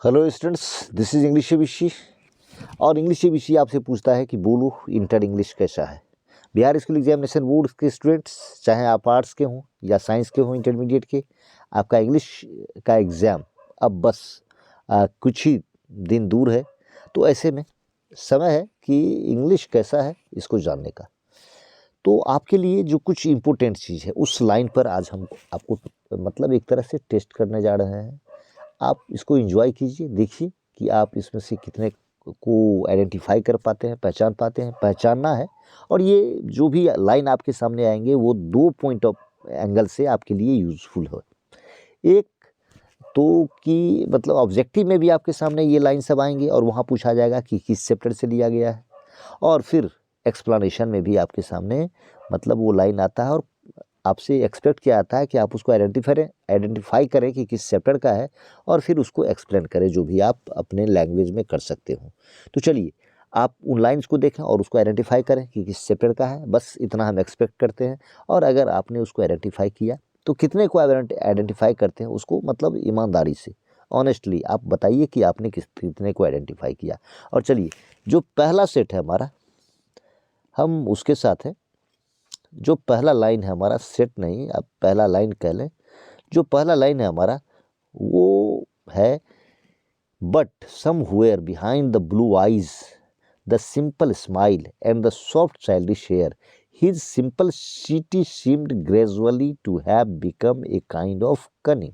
Hello students, this is English ABC. और English ABC आपसे पूछता है कि बोलो इंटर इंग्लिश कैसा है। बिहार स्कूल एग्जामिनेशन बोर्ड के स्टूडेंट्स, चाहे आप आर्ट्स के हों या साइंस के हों, इंटरमीडिएट के, आपका इंग्लिश का एग्ज़ाम अब बस कुछ ही दिन दूर है। तो ऐसे में समय है कि इंग्लिश कैसा है इसको जानने का। तो आपके लिए जो कुछ इम्पोर्टेंट चीज़ है उस लाइन पर आज हम आपको मतलब एक तरह से टेस्ट करने जा रहे हैं। आप इसको एंजॉय कीजिए, देखिए कि आप इसमें से कितने को आइडेंटिफाई कर पाते हैं, पहचान पाते हैं। पहचानना है। और ये जो भी लाइन आपके सामने आएंगे वो दो पॉइंट ऑफ एंगल से आपके लिए यूजफुल हो। एक तो कि मतलब ऑब्जेक्टिव में भी आपके सामने ये लाइन सब आएंगे और वहाँ पूछा जाएगा कि किस चैप्टर से लिया गया है। और फिर एक्सप्लेनेशन में भी आपके सामने मतलब वो लाइन आता है और आपसे एक्सपेक्ट किया जाता है कि आप उसको आइडेंटिफाई करें कि किस चैप्टर का है और फिर उसको एक्सप्लेन करें, जो भी आप अपने लैंग्वेज में कर सकते हो। तो चलिए आप उन लाइंस को देखें और उसको आइडेंटिफाई करें कि किस चैप्टर का है। बस इतना हम एक्सपेक्ट करते हैं। और अगर आपने उसको आइडेंटिफाई किया तो कितने को आइडेंटिफाई करते हैं उसको मतलब ईमानदारी से, ऑनेस्टली आप बताइए कि आपने कितने को आइडेंटिफाई किया। और चलिए जो पहला सेट है हमारा, हम उसके साथ हैं। जो पहला लाइन है हमारा, सेट नहीं, अब पहला लाइन कह लें। जो पहला लाइन है हमारा वो है, but somewhere behind the blue eyes the simple smile and the soft childish hair his simplicity seemed gradually to have become a kind of cunning.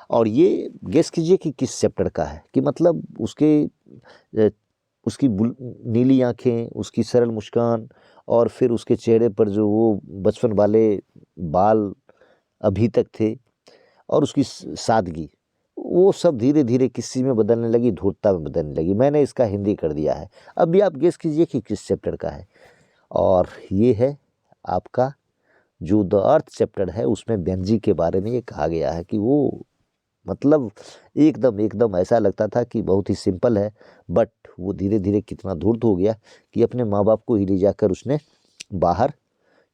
और ये गेस कीजिए कि किस चैप्टर का है, कि मतलब उसकी नीली आंखें, उसकी सरल मुस्कान और फिर उसके चेहरे पर जो वो बचपन वाले बाल अभी तक थे और उसकी सादगी, वो सब धीरे धीरे किसी में बदलने लगी, धूर्तता में बदलने लगी। मैंने इसका हिंदी कर दिया है। अब भी आप गेस कीजिए कि किस चैप्टर का है। और ये है आपका जो द अर्थ चैप्टर है, उसमें बेंजी के बारे में ये कहा गया है कि वो मतलब एकदम एकदम ऐसा लगता था कि बहुत ही सिंपल है, बट वो धीरे धीरे कितना धूर्त हो गया कि अपने माँ बाप को ही ले जाकर उसने बाहर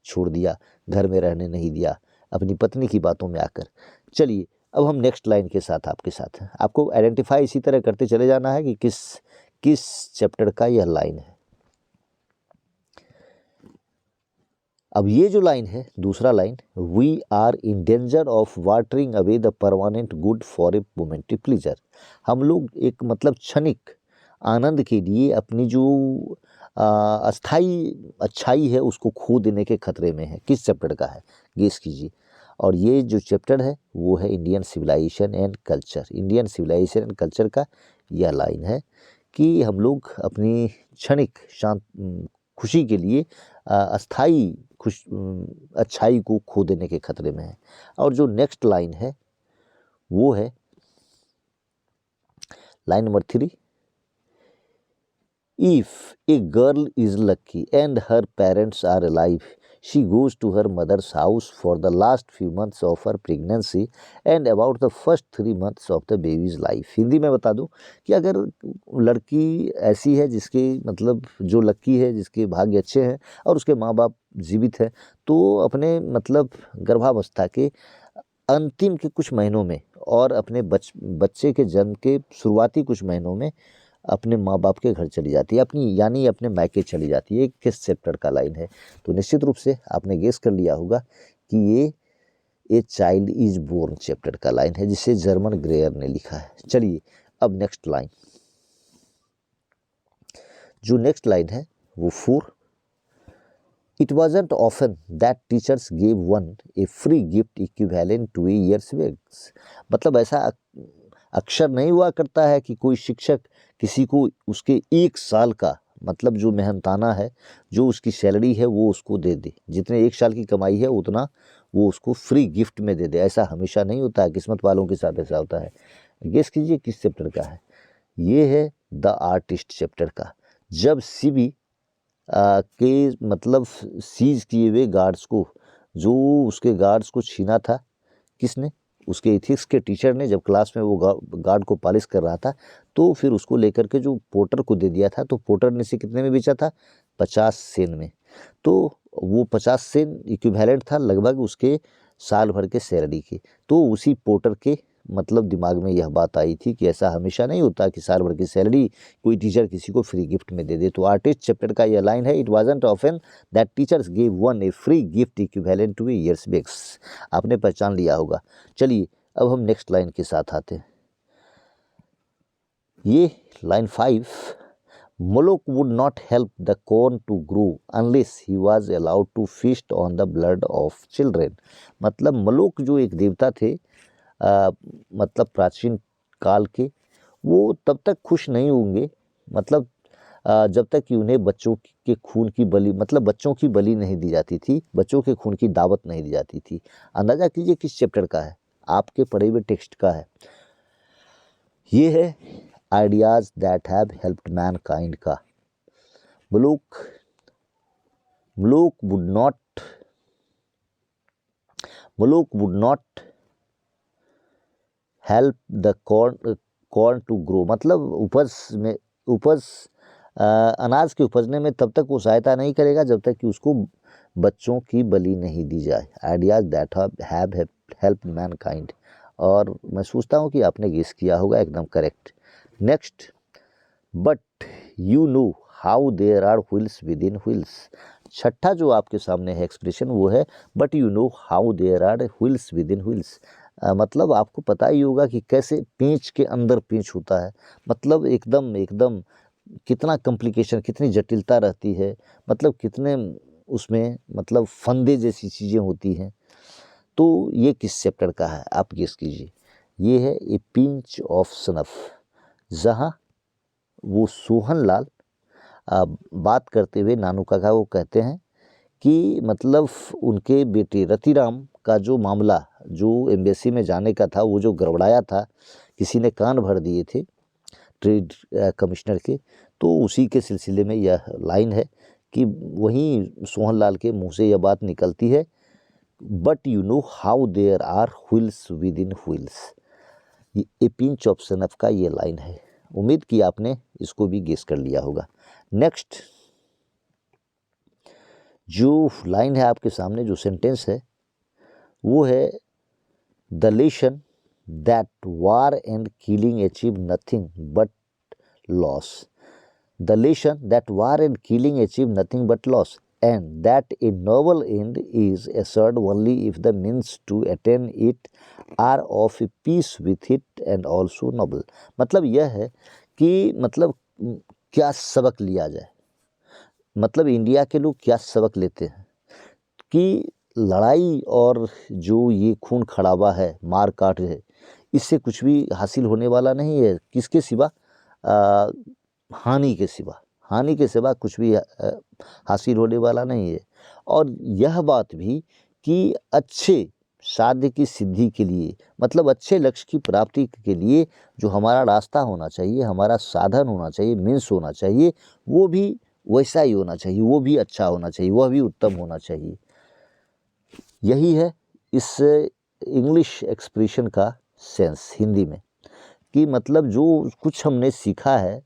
छोड़ दिया, घर में रहने नहीं दिया अपनी पत्नी की बातों में आकर। चलिए अब हम नेक्स्ट लाइन के साथ आपके साथ हैं। आपको आइडेंटिफाई इसी तरह करते चले जाना है कि किस किस चैप्टर का यह लाइन है। अब ये जो लाइन है, दूसरा line, we are in danger of watering away the permanent good for a momentary pleasure. हम लोग एक मतलब क्षणिक आनंद के लिए अपनी जो अस्थाई अच्छाई है उसको खो देने के खतरे में है। किस चैप्टर का है गेस कीजिए। और ये जो चैप्टर है वो है Indian civilisation and culture. Indian civilisation and culture का यह लाइन है कि हम लोग अपनी क्षणिक शांत खुशी के लिए अस्थाई अच्छाई को खो देने के खतरे में है। और जो नेक्स्ट लाइन है वो है line number 3, if a girl is lucky and her parents are alive she goes to her mother's house for the last few months of her pregnancy and about the first 3 months of the baby's life. Hindi में बता दूं कि अगर लड़की ऐसी है जिसके मतलब जो लकी है, जिसके भाग्य अच्छे हैं और उसके माँ बाप जीवित हैं, तो अपने मतलब गर्भावस्था के अंतिम के कुछ महीनों में और अपने बच्चे के जन्म के शुरुआती कुछ महीनों में अपने माँ बाप के घर चली जाती है, अपनी यानी अपने मायके चली जाती है। किस चैप्टर का लाइन है? तो निश्चित रूप से आपने गेस कर लिया होगा कि ये a child is born chapter का लाइन है, जिसे जर्मन ग्रेयर ने लिखा है। चलिए अब नेक्स्ट लाइन, जो नेक्स्ट लाइन है वो 4, It wasn't often that teachers gave one a free gift equivalent to a year's wages। मतलब ऐसा अक्सर नहीं हुआ करता है कि कोई शिक्षक किसी को उसके 1 साल का मतलब जो मेहनताना है, जो उसकी सैलरी है वो उसको दे दे, जितने 1 साल की कमाई है उतना वो उसको फ्री गिफ्ट में दे दे। ऐसा हमेशा नहीं होता है, किस्मत वालों के साथ ऐसा होता है। गेस कीजिए किस चैप्टर का है। ये है द आर्टिस्ट चैप्टर का। जब सीबी के मतलब सीज किए हुए गार्ड्स को, जो उसके गार्ड्स को छीना था, किसने? उसके इथिक्स के टीचर ने। जब क्लास में वो गार्ड को पॉलिश कर रहा था तो फिर उसको लेकर के जो पोर्टर को दे दिया था, तो पोर्टर ने इसे कितने में बेचा था? 50 सेन में। तो वो 50 सेन इक्विवेलेंट था लगभग उसके साल भर के सैलरी के। तो उसी पोर्टर के मतलब दिमाग में यह बात आई थी कि ऐसा हमेशा नहीं होता कि साल भर की सैलरी कोई टीचर किसी को फ्री गिफ्ट में दे दे। तो आर्टिस्ट चैप्टर का यह लाइन है, it wasn't often that teachers give one a free gift equivalent to a year's backs. आपने पहचान लिया होगा। चलिए अब हम नेक्स्ट लाइन के साथ आते हैं। ये line 5, Moloch would not help the corn to grow unless he was allowed to feast on the blood of children। मतलब मलोक जो एक देवता थे मतलब प्राचीन काल के, वो तब तक खुश नहीं होंगे मतलब जब तक कि उन्हें बच्चों के खून की बलि मतलब बच्चों की बलि नहीं दी जाती थी, बच्चों के खून की दावत नहीं दी जाती थी। अंदाज़ा कीजिए किस चैप्टर का है, आपके पढ़े हुए टेक्स्ट का है। ये है ideas that have helped mankind का। मलोक would not help the corn to grow, मतलब उपज अनाज के उपजने में तब तक वो सहायता नहीं करेगा जब तक कि उसको बच्चों की बलि नहीं दी जाए। Ideas that have helped Mankind, और मैं सोचता हूँ कि आपने गेस किया होगा, एकदम correct. Next, but you know how there are wheels within wheels. छठा जो आपके सामने है एक्सप्रेशन वो है but you know how there are wheels within wheels. मतलब आपको पता ही होगा कि कैसे पेंच के अंदर पेंच होता है। मतलब एकदम कितना कॉम्प्लिकेशन, कितनी जटिलता रहती है, मतलब कितने उसमें मतलब फंदे जैसी चीज़ें होती हैं। तो ये किस चैप्टर का है आप गेस कीजिए। ये है ए पिंच ऑफ सनफ, जहाँ वो सोहनलाल बात करते हुए नानू काका को कहते हैं कि मतलब उनके बेटे रतिराम का जो मामला जो एम्बेसी में जाने का था, वो जो गड़बड़ाया था, किसी ने कान भर दिए थे ट्रेड कमिश्नर के, तो उसी के सिलसिले में यह लाइन है कि वहीं सोहनलाल के मुंह से यह बात निकलती है, but you know how there are wheels within wheels. A pinch of snuff का ये लाइन है। उम्मीद की आपने इसको भी गेस कर लिया होगा। नेक्स्ट जो लाइन है आपके सामने, जो सेंटेंस है वो है the lesson that war and killing achieve nothing but loss. The lesson that war and killing achieve nothing but loss and that a noble end is assured only if the means to attain it are of a piece with it and also noble। मतलब यह है कि मतलब क्या सबक लिया जाए, मतलब इंडिया के लोग क्या सबक लेते हैं कि लड़ाई और जो ये खून खराबा है, मार काट है, इससे कुछ भी हासिल होने वाला नहीं है। किसके सिवा? हानि के सिवा कुछ भी हासिल होने वाला नहीं है। और यह बात भी कि अच्छे साध्य की सिद्धि के लिए, मतलब अच्छे लक्ष्य की प्राप्ति के लिए जो हमारा रास्ता होना चाहिए, हमारा साधन होना चाहिए, मीन्स होना चाहिए, वो भी वैसा ही होना चाहिए, वो भी अच्छा होना चाहिए, वह भी उत्तम होना चाहिए। यही है इस इंग्लिश एक्सप्रेशन का सेंस हिंदी में, कि मतलब जो कुछ हमने सीखा है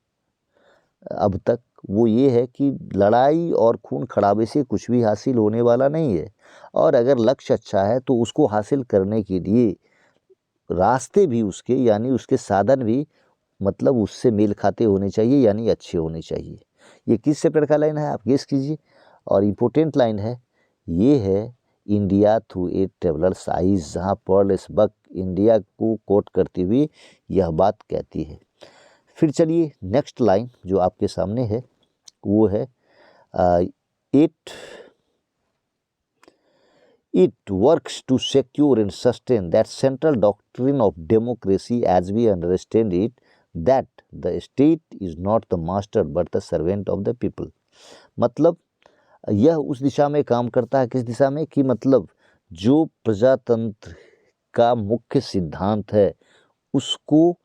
अब तक वो ये है कि लड़ाई और खून खराबे से कुछ भी हासिल होने वाला नहीं है, और अगर लक्ष्य अच्छा है तो उसको हासिल करने के लिए रास्ते भी उसके, यानी उसके साधन भी मतलब उससे मेल खाते होने चाहिए, यानी अच्छे होने चाहिए। ये किस चैप्टर का लाइन है आप गेस कीजिए। और इम्पोर्टेंट लाइन है, ये है India through a travellers eyes, जहाँ पर्ल बक इंडिया को कोट करते हुए यह बात कहती है। फिर चलिए नेक्स्ट लाइन जो आपके सामने है वो है It works to secure and sustain that central doctrine of democracy as we understand it, that the state is not the master but the servant of the people। मतलब यह उस दिशा में काम करता है, किस दिशा में, कि मतलब जो प्रजातंत्र का मुख्य सिद्धांत है उसको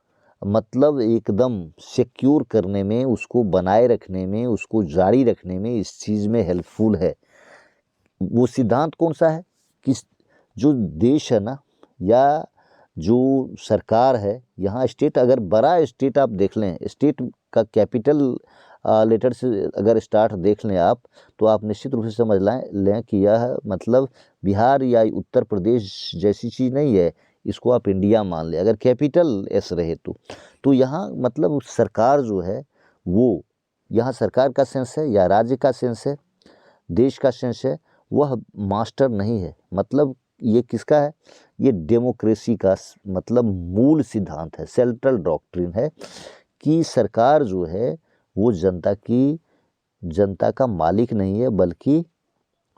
मतलब एकदम सिक्योर करने में, उसको बनाए रखने में, उसको जारी रखने में इस चीज़ में हेल्पफुल है। वो सिद्धांत कौन सा है कि जो देश है ना, या जो सरकार है, यहाँ स्टेट, अगर बड़ा स्टेट आप देख लें, स्टेट का कैपिटल लेटर से अगर स्टार्ट देख लें आप, तो आप निश्चित रूप से समझ लें कि यह मतलब बिहार या उत्तर प्रदेश जैसी चीज़ नहीं है। इसको आप इंडिया मान लें, अगर कैपिटल एस रहे तो यहाँ मतलब सरकार जो है वो, यहाँ सरकार का सेंस है या राज्य का सेंस है, देश का सेंस है, वह मास्टर नहीं है। मतलब ये किसका है, ये डेमोक्रेसी का मतलब मूल सिद्धांत है, सेंट्रल डॉक्ट्रिन है कि सरकार जो है वो जनता का मालिक नहीं है बल्कि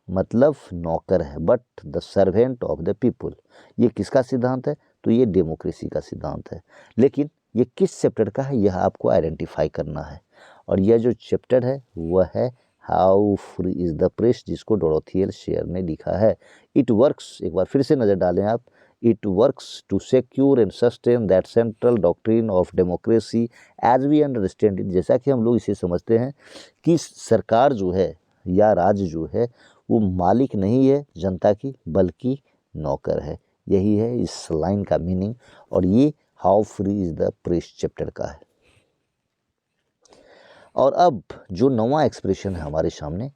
मतलब नौकर है, but the servant of the people. ये किसका सिद्धांत है, तो ये डेमोक्रेसी का सिद्धांत है। लेकिन ये किस चैप्टर का है यह आपको आइडेंटिफाई करना है, और यह जो चैप्टर है वह है how free is the press, जिसको डोरोथी एल शेयर ने लिखा है। इट वर्क्स, एक बार फिर से नज़र डालें आप, it works to secure and sustain that central doctrine of democracy as we understand it. जैसा कि हम लोग इसे समझते हैं कि सरकार जो है या राज्य जो है वो मालिक नहीं है जनता की बल्कि नौकर है। यही है इस लाइन का मीनिंग, और ये how free is the press chapter का है। और अब जो नवा एक्सप्रेशन है हमारे सामने,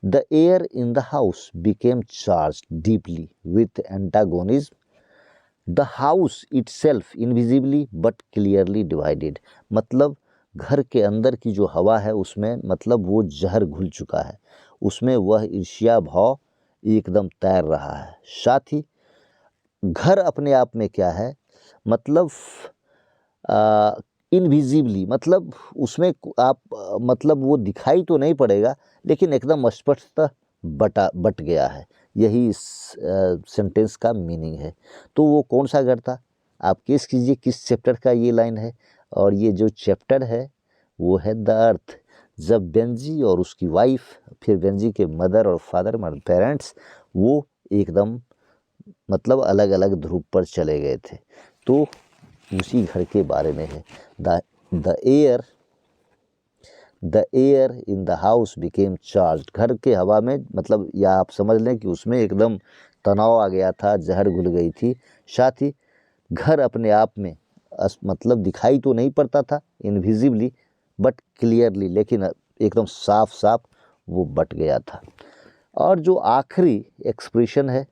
the air in the house became charge deeply with antagonism, the house itself invisibly but clearly divided. मतलब घर के अंदर की जो हवा है उसमें मतलब वो जहर घुल चुका है, उसमें वह ईर्ष्या भाव एकदम तैर रहा है। साथ ही घर अपने आप में क्या है, मतलब इनविजिबली, मतलब उसमें आप मतलब वो दिखाई तो नहीं पड़ेगा लेकिन एकदम स्पष्टतः बट गया है। यही इस सेंटेंस का मीनिंग है। तो वो कौन सा घर था, आप गेस कीजिए किस चैप्टर का ये लाइन है। और ये जो चैप्टर है वो है द अर्थ। जब बेंजी और उसकी वाइफ, फिर बेंजी के मदर और फादर मतलब पेरेंट्स, वो एकदम मतलब अलग अलग ध्रुव पर चले गए थे, तो उसी घर के बारे में है। The air in the house became charge. घर के हवा में मतलब या आप समझ लें कि उसमें एकदम तनाव आ गया था, जहर घुल गई थी। साथ ही घर अपने आप में मतलब दिखाई तो नहीं पड़ता था इनविजिबली बट क्लियरली, लेकिन एकदम साफ साफ वो बट गया था। और जो आखिरी एक्सप्रेशन है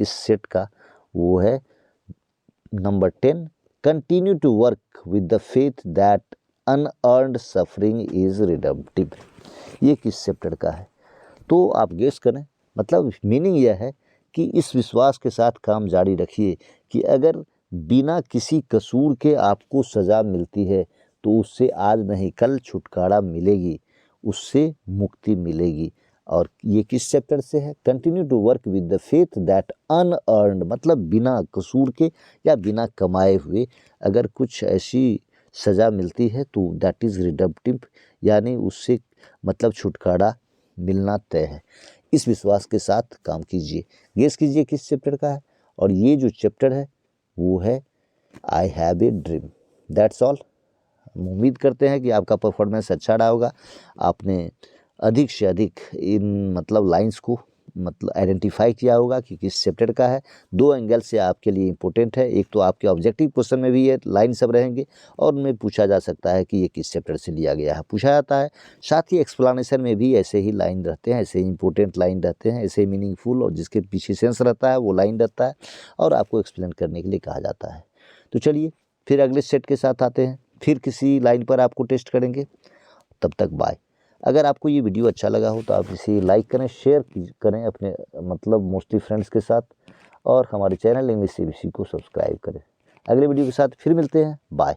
इस सेट का वो है number 10, continue to work with the faith that unearned suffering is redemptive. ये किस चैप्टर का है, तो आप गेस करें। मतलब मीनिंग यह है कि इस विश्वास के साथ काम जारी रखिए कि अगर बिना किसी कसूर के आपको सज़ा मिलती है तो उससे आज नहीं कल छुटकारा मिलेगी, उससे मुक्ति मिलेगी। और ये किस चैप्टर से है, continue to work with the faith that unearned, मतलब बिना कसूर के या बिना कमाए हुए अगर कुछ ऐसी सज़ा मिलती है तो दैट इज़ रिडेम्पटिव, यानी उससे मतलब छुटकारा मिलना तय है। इस विश्वास के साथ काम कीजिए। गेस कीजिए किस चैप्टर का है, और ये जो चैप्टर है वो है I have a dream. That's all. हम उम्मीद करते हैं कि आपका परफॉर्मेंस अच्छा रहा होगा, आपने अधिक से अधिक इन मतलब लाइंस को मतलब आइडेंटिफाई किया होगा कि किस चैप्टर का है। दो एंगल से आपके लिए इम्पोर्टेंट है, एक तो आपके ऑब्जेक्टिव क्वेश्चन में भी ये लाइन सब रहेंगे और उनमें पूछा जा सकता है कि ये किस चैप्टर से लिया गया है, पूछा जाता है। साथ ही एक्सप्लेनेशन में भी ऐसे ही लाइन रहते हैं, ऐसे ही इंपॉर्टेंट लाइन रहते हैं, ऐसे मीनिंगफुल और जिसके पीछे सेंस रहता है वो लाइन रहता है और आपको एक्सप्लेन करने के लिए कहा जाता है। तो चलिए फिर अगले सेट के साथ आते हैं, फिर किसी लाइन पर आपको टेस्ट करेंगे। तब तक बाय। अगर आपको ये वीडियो अच्छा लगा हो तो आप इसे लाइक करें, शेयर करें अपने मतलब मोस्टली फ्रेंड्स के साथ, और हमारे चैनल इंग्लिश CBC को सब्सक्राइब करें। अगले वीडियो के साथ फिर मिलते हैं, बाय।